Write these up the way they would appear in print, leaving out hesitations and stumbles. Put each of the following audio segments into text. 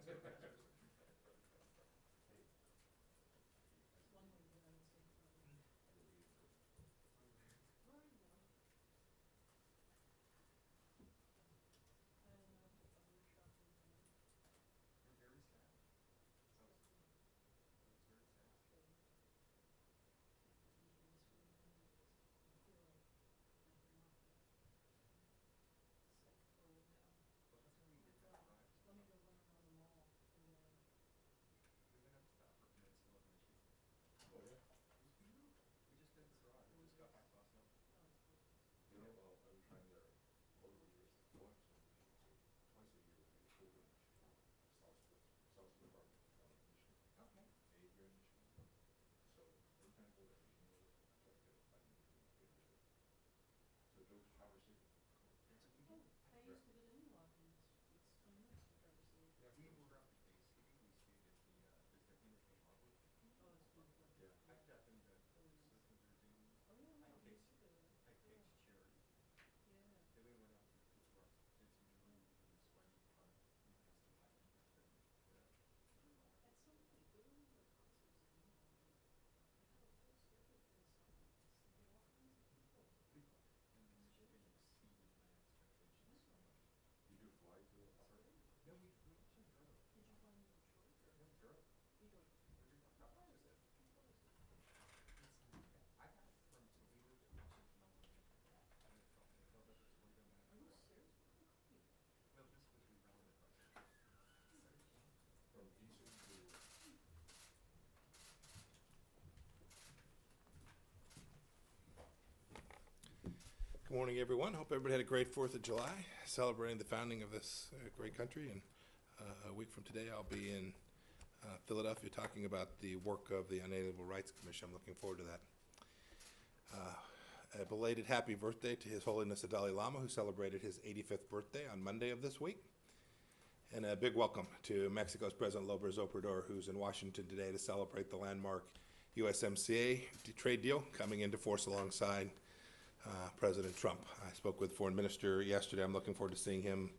one way to get out of state probably. I don't know, but we're shopping around. We're very sad. That was very sad. Okay. Can't put me in this room anyway, because I feel like jumping off it. So cold now. Well, that's when we Oh my did that God, drive to, let me go run around the mall and we went up to the Upper Peninsula of Michigan. Oh, yeah. It was beautiful. We just did the drive. We just got back last night. oh, it's gorgeous. You know, well, I've been trying there over the years, once, so twice a year we do a pilgrimage to South Department of Michigan, Okay. 8 years in Michigan. So every time I go there, Michigan is try to get a 5 minute to get there. So Joe's Traverse City. That's what we Oh, did. I used to live in Interlochen, it's 20 minutes from Traverse City. Yeah, we were up in Bay City. We stayed at the, there's the Interfame Harbor. Oh, it's beautiful. Yeah. Hiked up in the Really nice. Silicon Ravine. Oh, yeah, no, we used to go there. Hiked Yeah. to Cherry. Yeah. Then we went out to the rocks, did some really, really sweaty fun. We passed the hiking up and At some point, go to one of the concerts in Interlochen. They have a full schedule for the summer. They get all kinds of people. we loved it. And Michigan exceeded my expectations so much. Did you fly to It's Upper? great. No, we actually drove. Did you find Detroit or? No, we drove. You drove. How far is it? How far is it? I got from Toledo to Washington on the way. And it felt like it's way down that Are you road. serious? What kind of car you got? Well, this was rerouted by From Easton to, Good morning, everyone. Hope everybody had a great 4th of July, celebrating the founding of this great country. And a week from today, I'll be in Philadelphia talking about the work of the Unalienable Rights Commission. I'm looking forward to that. A belated happy birthday to His Holiness the Dalai Lama, who celebrated his 85th birthday on Monday of this week. And a big welcome to Mexico's President López Obrador, who's in Washington today to celebrate the landmark USMCA trade deal coming into force alongside President Trump. I spoke with Foreign Minister yesterday. I'm looking forward to seeing him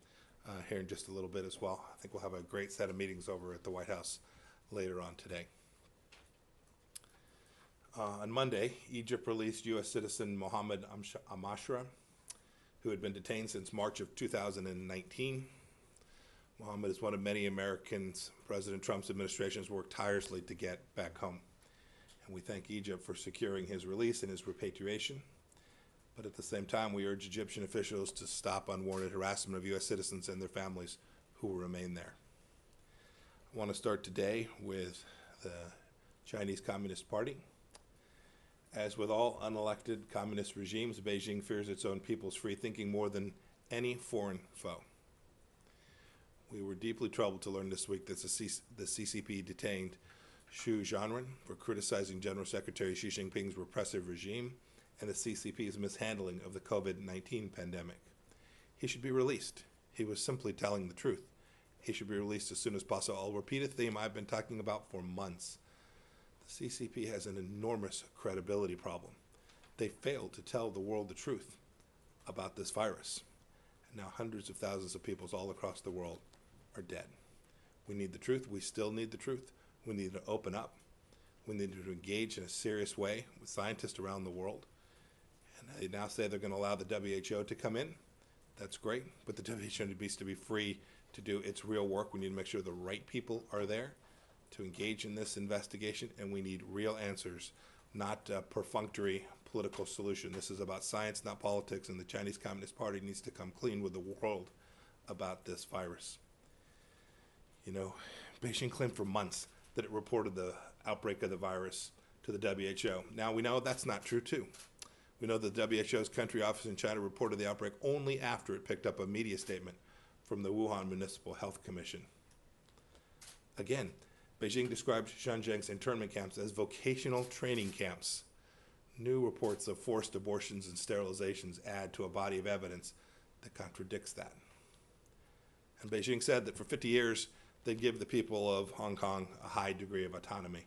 here in just a little bit as well. I think we'll have a great set of meetings over at the White House later on today. On Monday, Egypt released U.S. citizen Mohammed Amashra, who had been detained since March of 2019. Mohammed is one of many Americans President Trump's administration has worked tirelessly to get back home. And we thank Egypt for securing his release and his repatriation. But at the same time, we urge Egyptian officials to stop unwarranted harassment of U.S. citizens and their families who will remain there. I want to start today with the Chinese Communist Party. As with all unelected communist regimes, Beijing fears its own people's free thinking more than any foreign foe. We were deeply troubled to learn this week that the CCP detained Xu Zhanren for criticizing General Secretary Xi Jinping's repressive regime and the CCP's mishandling of the COVID-19 pandemic. He should be released. He was simply telling the truth. He should be released as soon as possible. I'll repeat a theme I've been talking about for months. The CCP has an enormous credibility problem. They failed to tell the world the truth about this virus. And now hundreds of thousands of people all across the world are dead. We need the truth. We still need the truth. We need to open up. We need to engage in a serious way with scientists around the world. And they now say they're going to allow the WHO to come in. That's great, but the WHO needs to be free to do its real work. We need to make sure the right people are there to engage in this investigation, and we need real answers, not a perfunctory political solution. This is about science, not politics, and the Chinese Communist Party needs to come clean with the world about this virus. You know, Beijing claimed for months that it reported the outbreak of the virus to the WHO. Now we know that's not true too. We know the WHO's country office in China reported the outbreak only after it picked up a media statement from the Wuhan Municipal Health Commission. Again, Beijing described Xinjiang's internment camps as vocational training camps. New reports of forced abortions and sterilizations add to a body of evidence that contradicts that. And Beijing said that for 50 years, they'd give the people of Hong Kong a high degree of autonomy.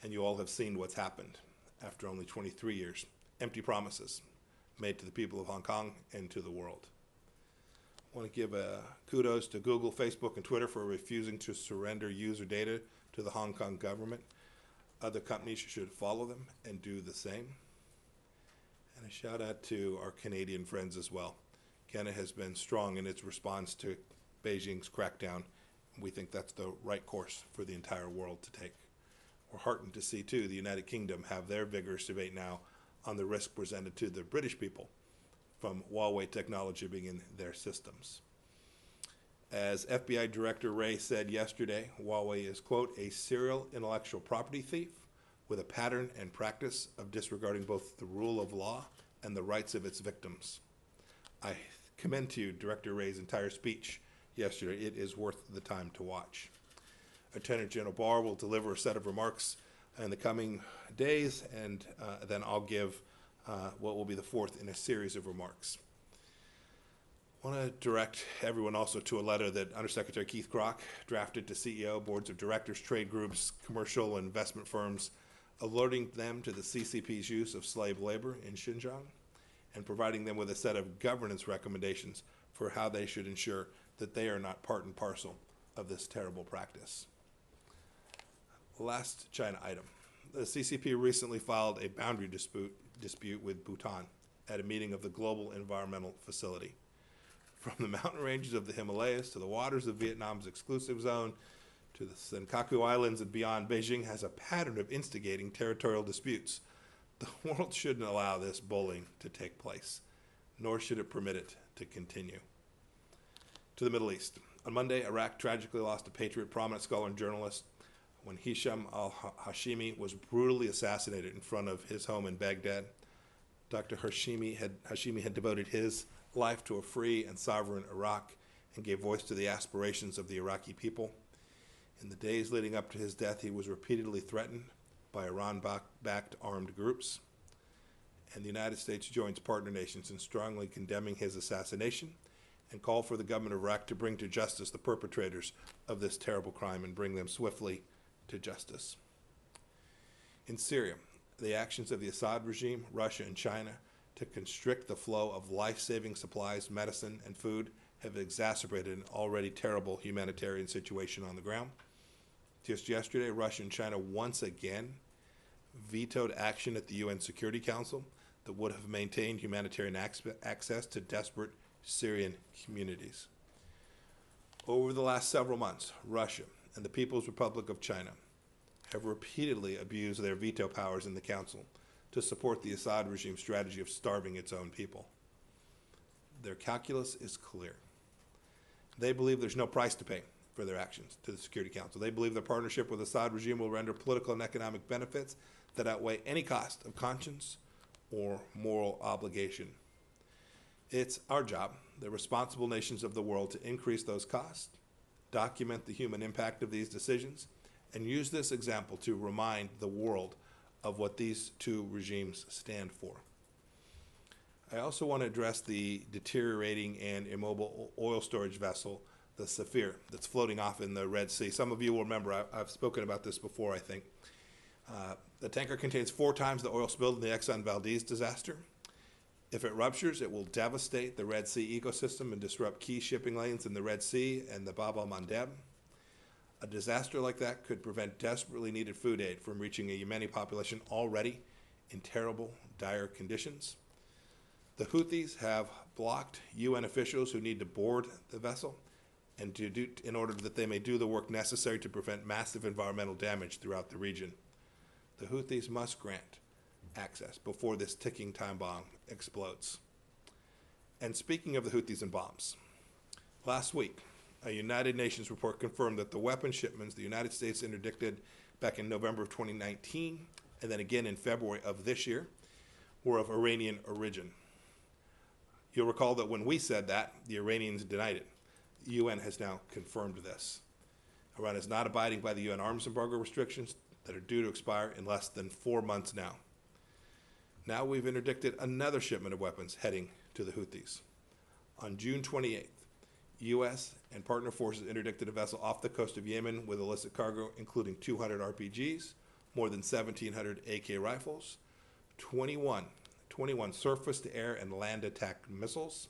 And you all have seen what's happened after only 23 years. Empty promises made to the people of Hong Kong and to the world. I want to give kudos to Google, Facebook, and Twitter for refusing to surrender user data to the Hong Kong government. Other companies should follow them and do the same. And a shout out to our Canadian friends as well. Canada has been strong in its response to Beijing's crackdown. We think that's the right course for the entire world to take. We're heartened to see, too, the United Kingdom have their vigorous debate now on the risk presented to the British people from Huawei technology being in their systems. As FBI Director Wray said yesterday, Huawei is, quote, a serial intellectual property thief with a pattern and practice of disregarding both the rule of law and the rights of its victims. I commend to you Director Wray's entire speech yesterday. It is worth the time to watch. Attorney General Barr will deliver a set of remarks in the coming days, and then I'll give what will be the fourth in a series of remarks. I want to direct everyone also to a letter that Undersecretary Keith Kroc drafted to CEO, boards of directors, trade groups, commercial and investment firms, alerting them to the CCP's use of slave labor in Xinjiang and providing them with a set of governance recommendations for how they should ensure that they are not part and parcel of this terrible practice. Last China item. The CCP recently filed a boundary dispute with Bhutan at a meeting of the Global Environmental Facility. From the mountain ranges of the Himalayas to the waters of Vietnam's exclusive zone to the Senkaku Islands and beyond, Beijing has a pattern of instigating territorial disputes. The world shouldn't allow this bullying to take place, nor should it permit it to continue. To the Middle East. On Monday, Iraq tragically lost a patriot, prominent scholar and journalist when Hisham al-Hashimi was brutally assassinated in front of his home in Baghdad. Dr. Hashimi had devoted his life to a free and sovereign Iraq and gave voice to the aspirations of the Iraqi people. In the days leading up to his death, he was repeatedly threatened by Iran-backed armed groups, and the United States joins partner nations in strongly condemning his assassination and call for the government of Iraq to bring to justice the perpetrators of this terrible crime and bring them swiftly to justice. In Syria, the actions of the Assad regime, Russia, and China to constrict the flow of life-saving supplies, medicine, and food have exacerbated an already terrible humanitarian situation on the ground. Just yesterday, Russia and China once again vetoed action at the UN Security Council that would have maintained humanitarian access to desperate Syrian communities. Over the last several months, Russia and the People's Republic of China have repeatedly abused their veto powers in the Council to support the Assad regime's strategy of starving its own people. Their calculus is clear. They believe there's no price to pay for their actions to the Security Council. They believe their partnership with the Assad regime will render political and economic benefits that outweigh any cost of conscience or moral obligation. It's our job, the responsible nations of the world, to increase those costs, document the human impact of these decisions, and use this example to remind the world of what these two regimes stand for. I also want to address the deteriorating and immobile oil storage vessel, the Saphir, that's floating off in the Red Sea. Some of you will remember, I've spoken about this before, I think. The tanker contains 4 times the oil spilled in the Exxon Valdez disaster. If it ruptures, it will devastate the Red Sea ecosystem and disrupt key shipping lanes in the Red Sea and the Bab el-Mandeb. A disaster like that could prevent desperately needed food aid from reaching a Yemeni population already in terrible, dire conditions. The Houthis have blocked UN officials who need to board the vessel and in order that they may do the work necessary to prevent massive environmental damage throughout the region. The Houthis must grant access before this ticking time bomb explodes. And speaking of the Houthis and bombs, last week, a United Nations report confirmed that the weapon shipments the United States interdicted back in November of 2019 and then again in February of this year were of Iranian origin. You'll recall that when we said that, the Iranians denied it. The UN has now confirmed this. Iran is not abiding by the UN arms embargo restrictions that are due to expire in less than 4 months now. Now we've interdicted another shipment of weapons heading to the Houthis. On June 28th, U.S. and partner forces interdicted a vessel off the coast of Yemen with illicit cargo, including 200 RPGs, more than 1,700 AK rifles, 21 surface-to-air and land attack missiles,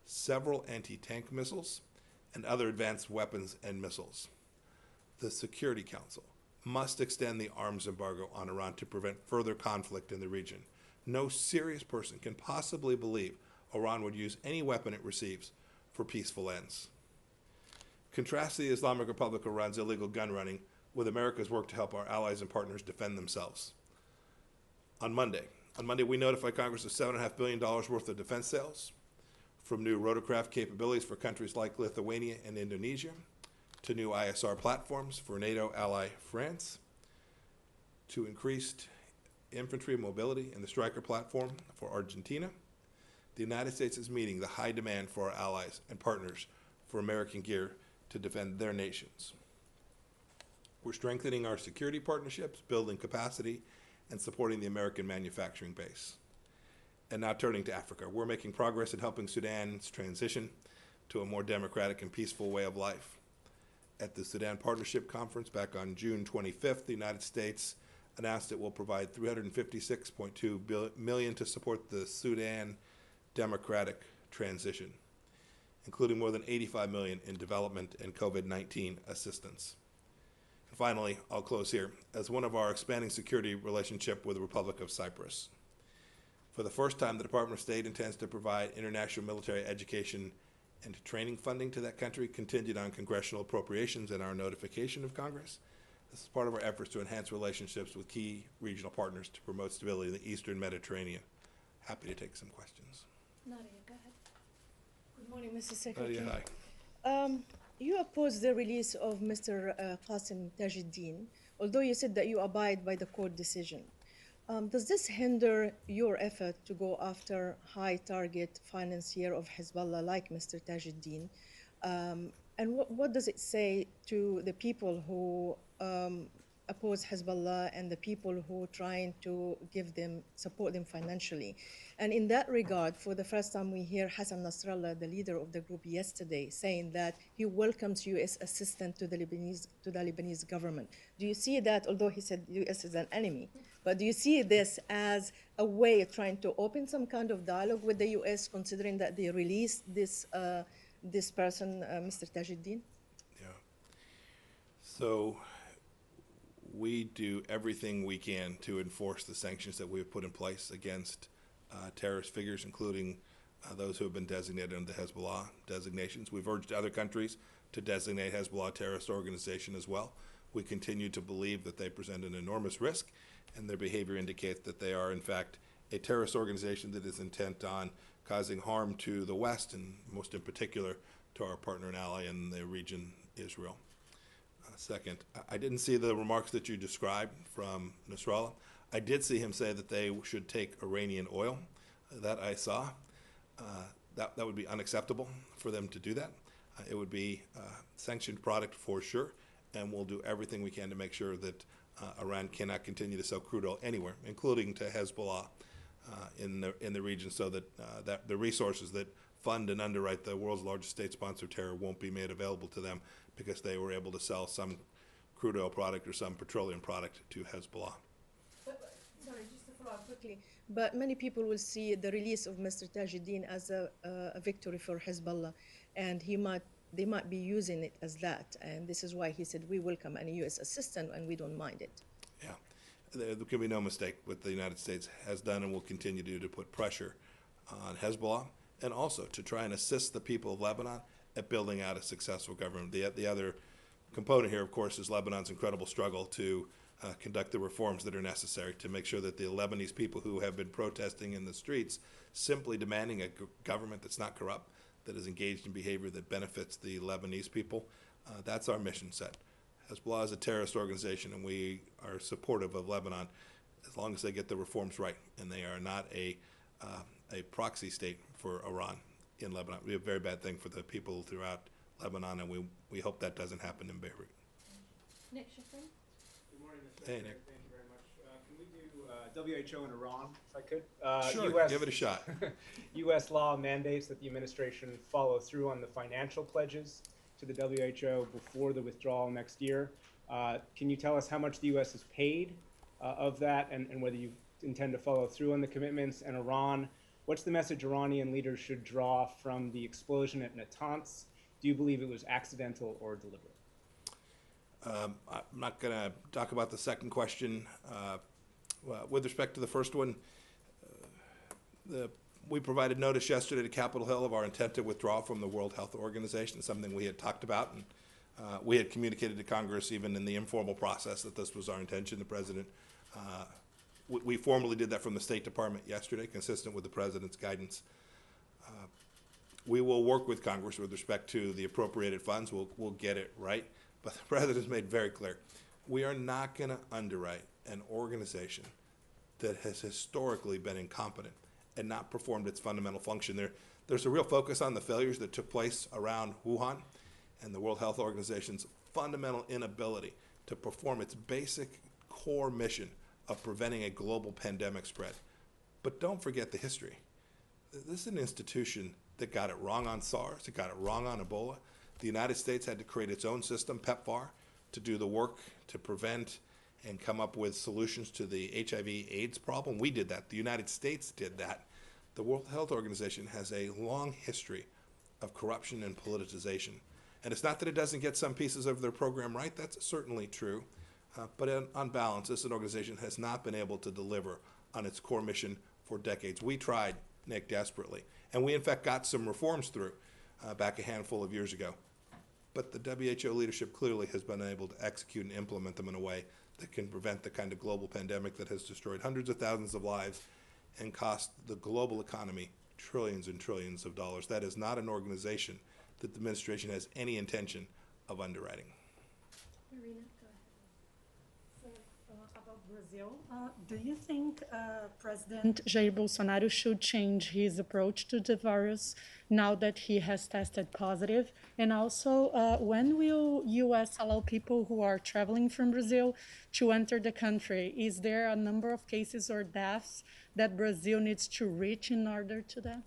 several anti-tank missiles, and other advanced weapons and missiles. The Security Council must extend the arms embargo on Iran to prevent further conflict in the region. No serious person can possibly believe Iran would use any weapon it receives for peaceful ends. Contrast the Islamic Republic of Iran's illegal gun running with America's work to help our allies and partners defend themselves. On Monday, we notified Congress of $7.5 billion worth of defense sales, from new rotorcraft capabilities for countries like Lithuania and Indonesia, to new ISR platforms for NATO ally France, to increased infantry mobility in the Stryker platform for Argentina. The United States is meeting the high demand for our allies and partners for American gear to defend their nations. We're strengthening our security partnerships, building capacity, and supporting the American manufacturing base. And now turning to Africa, we're making progress in helping Sudan's transition to a more democratic and peaceful way of life. At the Sudan Partnership Conference back on June 25th, the United States announced it will provide $356.2 million to support the Sudan democratic transition, including more than $85 million in development and COVID-19 assistance. And finally, I'll close here, as one of our expanding security relationship with the Republic of Cyprus. For the first time, the Department of State intends to provide international military education and training funding to that country, contingent on congressional appropriations and our notification of Congress. This is part of our efforts to enhance relationships with key regional partners to promote stability in the Eastern Mediterranean. Happy to take some questions. Nadia, go ahead. Good morning, Mr. Secretary. Nadia, hi. You oppose the release of Mr. Qasim Tajuddin, although you said that you abide by the court decision. Does this hinder your effort to go after high-target financier of Hezbollah like Mr. Tajuddin? And what does it say to the people who oppose Hezbollah and the people who are trying to support them financially? And in that regard, for the first time we hear Hassan Nasrallah, the leader of the group, yesterday saying that he welcomes U.S. assistance to the Lebanese government. Do you see that, although he said U.S. is an enemy, but do you see this as a way of trying to open some kind of dialogue with the U.S., considering that they released this person, Mr. Tajuddin? Yeah. So we do everything we can to enforce the sanctions that we have put in place against terrorist figures, including those who have been designated under the Hezbollah designations. We've urged other countries to designate Hezbollah a terrorist organization as well. We continue to believe that they present an enormous risk, and their behavior indicates that they are, in fact, a terrorist organization that is intent on causing harm to the West, and most in particular to our partner and ally in the region, Israel. Second, I didn't see the remarks that you described from Nasrallah. I did see him say that they should take Iranian oil. That I saw. That would be unacceptable for them to do that. It would be sanctioned product for sure, and we'll do everything we can to make sure that Iran cannot continue to sell crude oil anywhere, including to Hezbollah in the region, so that that the resources that fund and underwrite the world's largest state-sponsored terror won't be made available to them because they were able to sell some crude oil product or some petroleum product to Hezbollah. Sorry, just to follow up quickly, but many people will see the release of Mr. Tajuddin as a victory for Hezbollah, and they might be using it as that, and this is why he said we welcome any U.S. assistance and we don't mind it. Yeah, there can be no mistake what the United States has done and will continue to do to put pressure on Hezbollah, and also to try and assist the people of Lebanon at building out a successful government. The other component here, of course, is Lebanon's incredible struggle to conduct the reforms that are necessary to make sure that the Lebanese people who have been protesting in the streets, simply demanding a government that's not corrupt, that is engaged in behavior that benefits the Lebanese people, that's our mission set. Hezbollah is a terrorist organization, and we are supportive of Lebanon as long as they get the reforms right, and they are not a proxy state for Iran in Lebanon. We have a very bad thing for the people throughout Lebanon, and we hope that doesn't happen in Beirut. Nick Shafrin? Good morning, Mr. Hey, Secretary. Nick. Thank you very much. Can we do WHO and Iran, if I could? Sure, US, give it a shot. U.S. law mandates that the administration follow through on the financial pledges to the WHO before the withdrawal next year. Can you tell us how much the U.S. has paid of that, and whether you intend to follow through on the commitments? And Iran, What's the message Iranian leaders should draw from the explosion at Natanz? Do you believe it was accidental or deliberate? I'm not going to talk about the second question. With respect to the first one, we provided notice yesterday to Capitol Hill of our intent to withdraw from the World Health Organization, something we had talked about, and we had communicated to Congress even in the informal process that this was our intention. The President, we formally did that from the State Department yesterday, consistent with the President's guidance. We will work with Congress with respect to the appropriated funds. We'll get it right. But the President has made very clear, we are not going to underwrite an organization that has historically been incompetent and not performed its fundamental function. There's a real focus on the failures that took place around Wuhan and the World Health Organization's fundamental inability to perform its basic core mission of preventing a global pandemic spread. But don't forget the history. This is an institution that got it wrong on SARS, it got it wrong on Ebola. The United States had to create its own system, PEPFAR, to do the work to prevent and come up with solutions to the HIV/AIDS problem. We did that. The United States did that. The World Health Organization has a long history of corruption and politicization. And it's not that it doesn't get some pieces of their program right. That's certainly true. But on balance, this organization has not been able to deliver on its core mission for decades. We tried, Nick, desperately. And we, in fact, got some reforms through back a handful of years ago. But the WHO leadership clearly has been able to execute and implement them in a way that can prevent the kind of global pandemic that has destroyed hundreds of thousands of lives and cost the global economy trillions and trillions of dollars. That is not an organization that the administration has any intention of underwriting. Marina, go ahead. About Brazil, do you think President Jair Bolsonaro should change his approach to the virus now that he has tested positive? And also, when will U.S. allow people who are traveling from Brazil to enter the country? Is there a number of cases or deaths that Brazil needs to reach in order to that?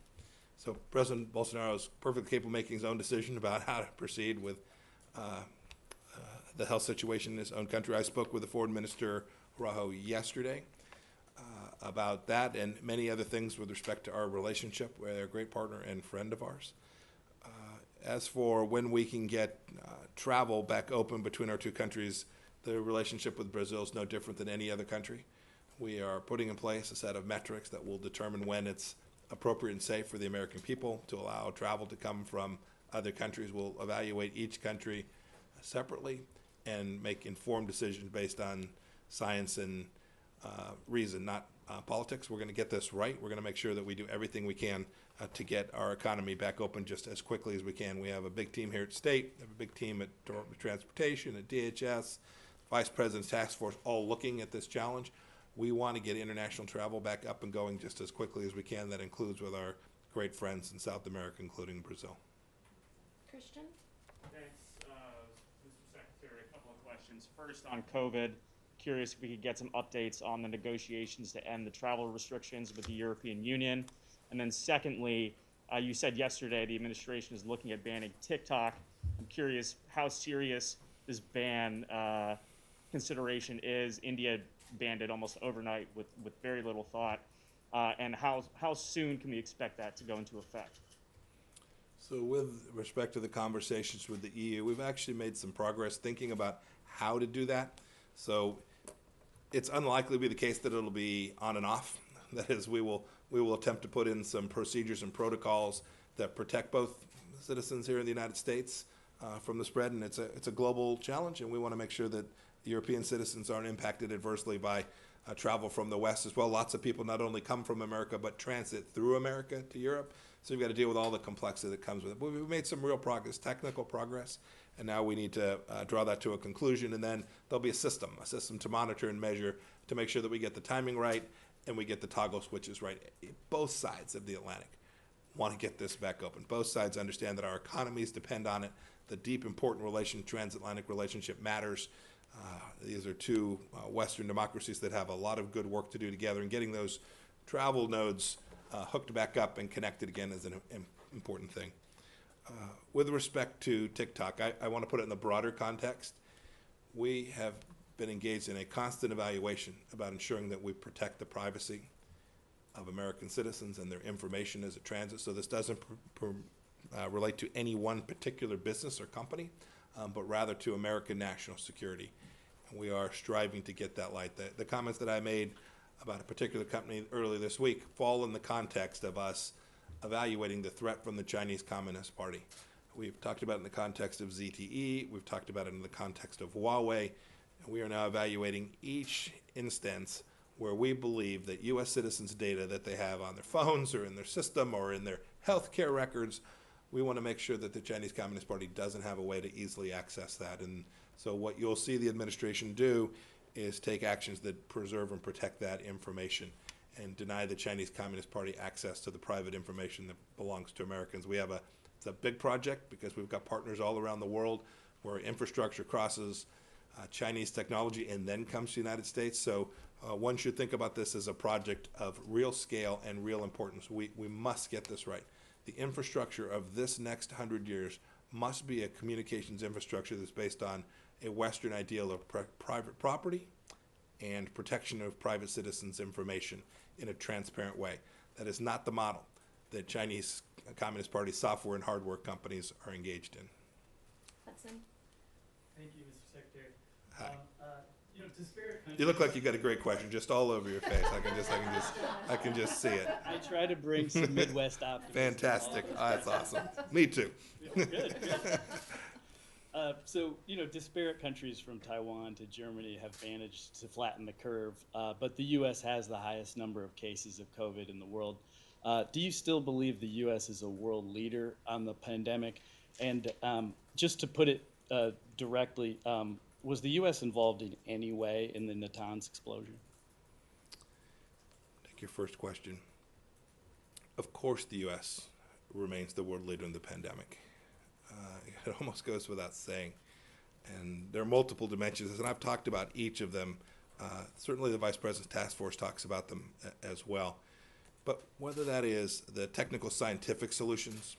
So President Bolsonaro is perfectly capable of making his own decision about how to proceed with the health situation in his own country. I spoke with the Foreign Minister Rajo yesterday about that and many other things with respect to our relationship with a great partner and friend of ours. As for when we can get travel back open between our two countries, the relationship with Brazil is no different than any other country. We are putting in place a set of metrics that will determine when it's appropriate and safe for the American people to allow travel to come from other countries. We'll evaluate each country separately and make informed decisions based on science and reason, not politics. We're going to get this right. We're going to make sure that we do everything we can to get our economy back open just as quickly as we can. We have a big team here at State, we have a big team at Department of Transportation, at DHS, Vice President's Task Force, all looking at this challenge. We want to get international travel back up and going just as quickly as we can. That includes with our great friends in South America, including Brazil. Christian? Thanks, Mr. Secretary. A couple of questions. First, on COVID, curious if we could get some updates on the negotiations to end the travel restrictions with the European Union. And then secondly, you said yesterday the administration is looking at banning TikTok. I'm curious how serious this ban consideration is. India banned it almost overnight with very little thought. And how soon can we expect that to go into effect? So with respect to the conversations with the EU, we've actually made some progress thinking about how to do that. So it's unlikely to be the case that it'll be on and off. That is, we will attempt to put in some procedures and protocols that protect both citizens here in the United States from the spread, and it's a global challenge, and we want to make sure that European citizens aren't impacted adversely by travel from the West as well. Lots of people not only come from America, but transit through America to Europe. So we've got to deal with all the complexity that comes with it. But we've made some real progress, technical progress, and now we need to draw that to a conclusion, and then there'll be a system to monitor and measure to make sure that we get the timing right and we get the toggle switches right. Both sides of the Atlantic want to get this back open. Both sides understand that our economies depend on it. The deep, important transatlantic relationship matters. These are two Western democracies that have a lot of good work to do together, and getting those travel nodes hooked back up and connected again is an important thing. With respect to TikTok, I want to put it in the broader context. We have been engaged in a constant evaluation about ensuring that we protect the privacy of American citizens and their information as it transits. So this doesn't relate to any one particular business or company, but rather to American national security. And we are striving to get that light. The comments that I made about a particular company earlier this week fall in the context of us evaluating the threat from the Chinese Communist Party. We've talked about it in the context of ZTE, we've talked about it in the context of Huawei, and we are now evaluating each instance where we believe that U.S. citizens' data that they have on their phones or in their system or in their healthcare records, we want to make sure that the Chinese Communist Party doesn't have a way to easily access that. And so what you'll see the administration do is take actions that preserve and protect that information and deny the Chinese Communist Party access to the private information that belongs to Americans. It's a big project because we've got partners all around the world where infrastructure crosses Chinese technology and then comes to the United States. So one should think about this as a project of real scale and real importance. We must get this right. The infrastructure of this next 100 years must be a communications infrastructure that's based on a Western ideal of private property and protection of private citizens' information in a transparent way. That is not the model that Chinese Communist Party software and hardware companies are engaged in. Hudson? Thank you, Mr. Secretary. Hi. Disparate countries. You look like you got a great question, just all over your face. I can just see it. I try to bring some Midwest optimism. Fantastic. That's awesome. Me too. Good. Disparate countries from Taiwan to Germany have managed to flatten the curve, but the U.S. has the highest number of cases of COVID in the world. Do you still believe the U.S. is a world leader on the pandemic? And just to put it directly, was the U.S. involved in any way in the Natanz explosion? Take your first question. Of course the U.S. remains the world leader in the pandemic. It almost goes without saying. And there are multiple dimensions, and I've talked about each of them. Certainly the Vice President's task force talks about them as well. But whether that is the technical scientific solutions,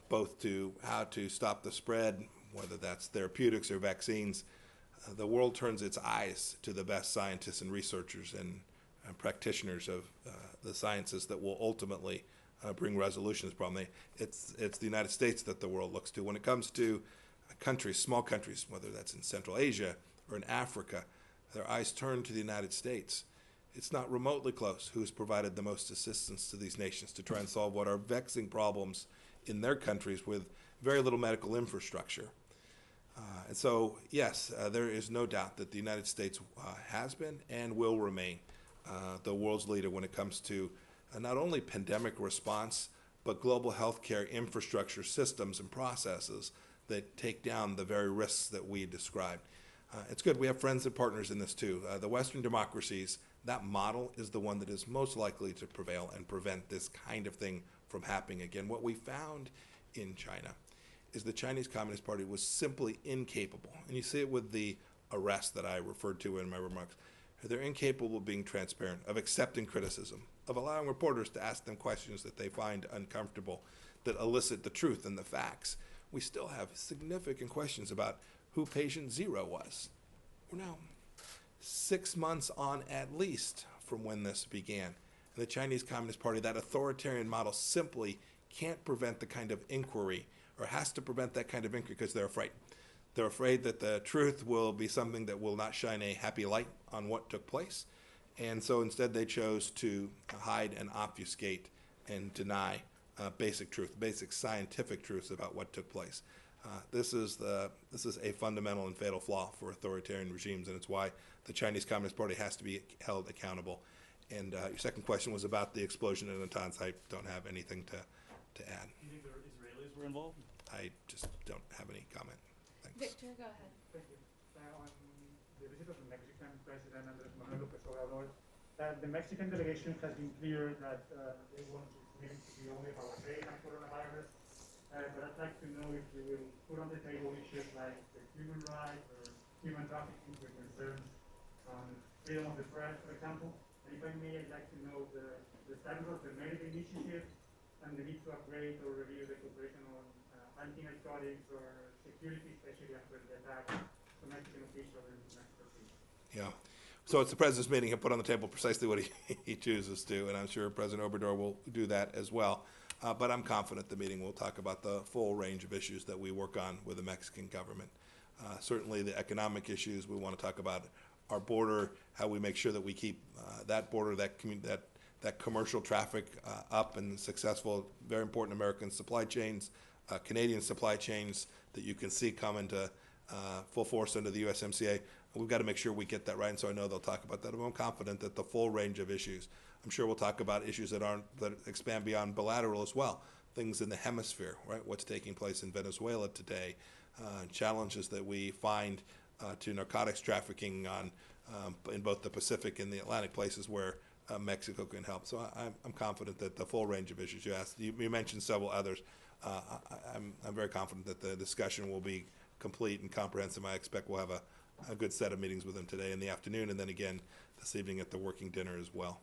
both to how to stop the spread, whether that's therapeutics or vaccines, the world turns its eyes to the best scientists and researchers and practitioners of the sciences that will ultimately bring resolution to this problem. It's the United States that the world looks to. When it comes to countries, small countries, whether that's in Central Asia or in Africa, their eyes turn to the United States. It's not remotely close who's provided the most assistance to these nations to try and solve what are vexing problems in their countries with very little medical infrastructure. And so, yes, there is no doubt that the United States has been and will remain the world's leader when it comes to not only pandemic response, but global healthcare infrastructure systems and processes that take down the very risks that we described. It's good. We have friends and partners in this too. The Western democracies, that model is the one that is most likely to prevail and prevent this kind of thing from happening again. What we found in China is the Chinese Communist Party was simply incapable. And you see it with the arrest that I referred to in my remarks. They're incapable of being transparent, of accepting criticism, of allowing reporters to ask them questions that they find uncomfortable, that elicit the truth and the facts. We still have significant questions about who patient zero was. We're now 6 months on at least from when this began. And the Chinese Communist Party, that authoritarian model, simply can't prevent the kind of inquiry, or has to prevent that kind of inquiry because they're afraid. They're afraid that the truth will be something that will not shine a happy light on what took place. And so instead they chose to hide and obfuscate and deny basic truth, basic scientific truths about what took place. This is a fundamental and fatal flaw for authoritarian regimes, and it's why the Chinese Communist Party has to be held accountable. And your second question was about the explosion in Natanz. I don't have anything to add. Do you think the Israelis were involved? I just don't have any comment. Thanks. Victor, go ahead. Thank you. On the visit of the Mexican President Andrés Manuel López Obrador, the Mexican delegation has been clear that they want this meeting to be only about trade and coronavirus. But I'd like to know if you will put on the table issues like the human rights or human trafficking with concerns on freedom of the press, for example. And if I may, I'd like to know the status of the merit initiative and the need to upgrade or review the cooperation on anti-narcotics or security, especially after the attack of Mexican officials in Mexico City. Yeah. So it's the president's meeting. He'll put on the table precisely what he chooses to, and I'm sure President Obrador will do that as well. But I'm confident the meeting will talk about the full range of issues that we work on with the Mexican government. Certainly the economic issues. We want to talk about our border, how we make sure that we keep that border, that commercial traffic up and successful. Very important American supply chains, Canadian supply chains that you can see come into full force under the USMCA. We've got to make sure we get that right, and so I know they'll talk about that. I'm confident that the full range of issues, I'm sure we'll talk about issues that expand beyond bilateral as well, things in the hemisphere, right? What's taking place in Venezuela today, challenges that we find to narcotics trafficking in both the Pacific and the Atlantic, places where Mexico can help. So I'm confident that the full range of issues you asked, you mentioned several others. I'm very confident that the discussion will be complete and comprehensive. I expect we'll have a good set of meetings with them today in the afternoon, and then again this evening at the working dinner as well.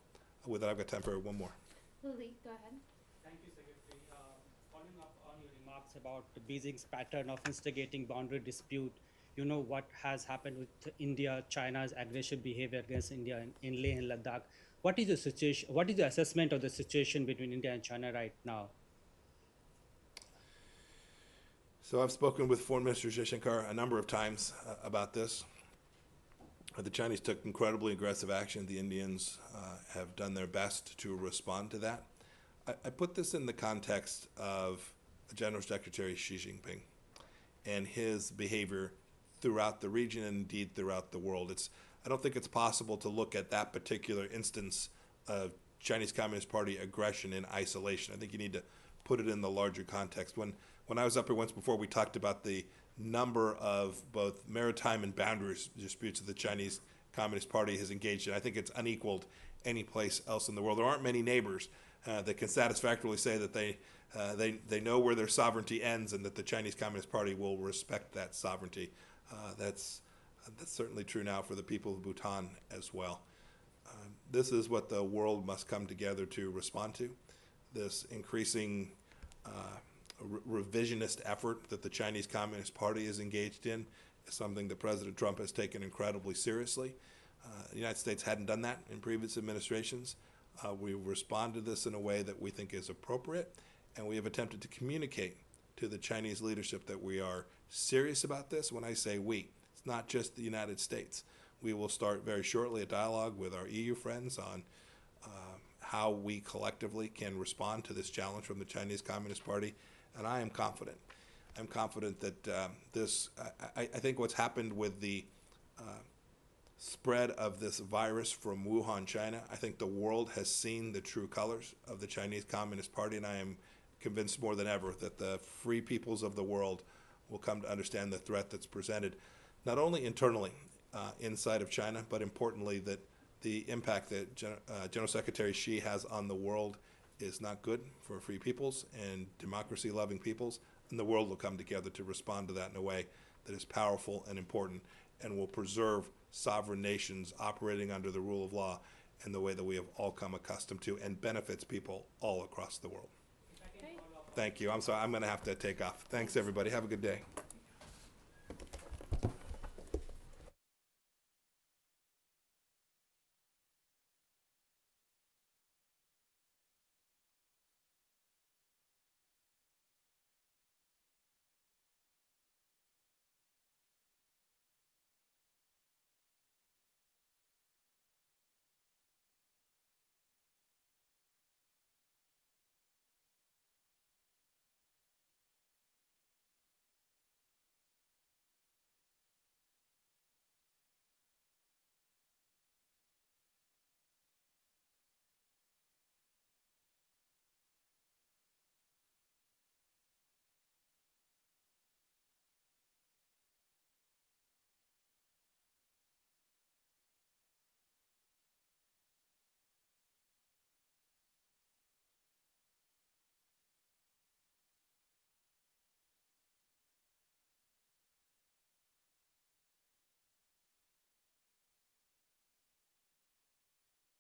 With that, I've got time for one more. Lily, go ahead. Thank you, Secretary. Following up on your remarks about Beijing's pattern of instigating boundary dispute, you know what has happened with India, China's aggressive behavior against India in Leh and Ladakh. What is the situation? What is the assessment of the situation between India and China right now? So I've spoken with Foreign Minister Jaishankar a number of times about this. The Chinese took incredibly aggressive action. The Indians have done their best to respond to that. I put this in the context of General Secretary Xi Jinping and his behavior throughout the region and indeed throughout the world. I don't think it's possible to look at that particular instance of Chinese Communist Party aggression in isolation. I think you need to put it in the larger context. When I was up here once before, we talked about the number of both maritime and boundary disputes that the Chinese Communist Party has engaged in. I think it's unequaled any place else in the world. There aren't many neighbors that can satisfactorily say that they know where their sovereignty ends and that the Chinese Communist Party will respect that sovereignty. That's certainly true now for the people of Bhutan as well. This is what the world must come together to respond to. This increasing revisionist effort that the Chinese Communist Party is engaged in is something that President Trump has taken incredibly seriously. The United States hadn't done that in previous administrations. We respond to this in a way that we think is appropriate, and we have attempted to communicate to the Chinese leadership that we are serious about this. When I say we, it's not just the United States. We will start very shortly a dialogue with our EU friends on how we collectively can respond to this challenge from the Chinese Communist Party, and I am confident. I'm confident that I think what's happened with the spread of this virus from Wuhan, China, I think the world has seen the true colors of the Chinese Communist Party, and I am convinced more than ever that the free peoples of the world will come to understand the threat that's presented, not only internally inside of China, but importantly that the impact that General Secretary Xi has on the world is not good for free peoples and democracy-loving peoples, and the world will come together to respond to that in a way that is powerful and important and will preserve sovereign nations operating under the rule of law in the way that we have all come accustomed to and benefits people all across the world. Okay. Thank you. I'm sorry, I'm going to have to take off. Thanks, everybody. Have a good day.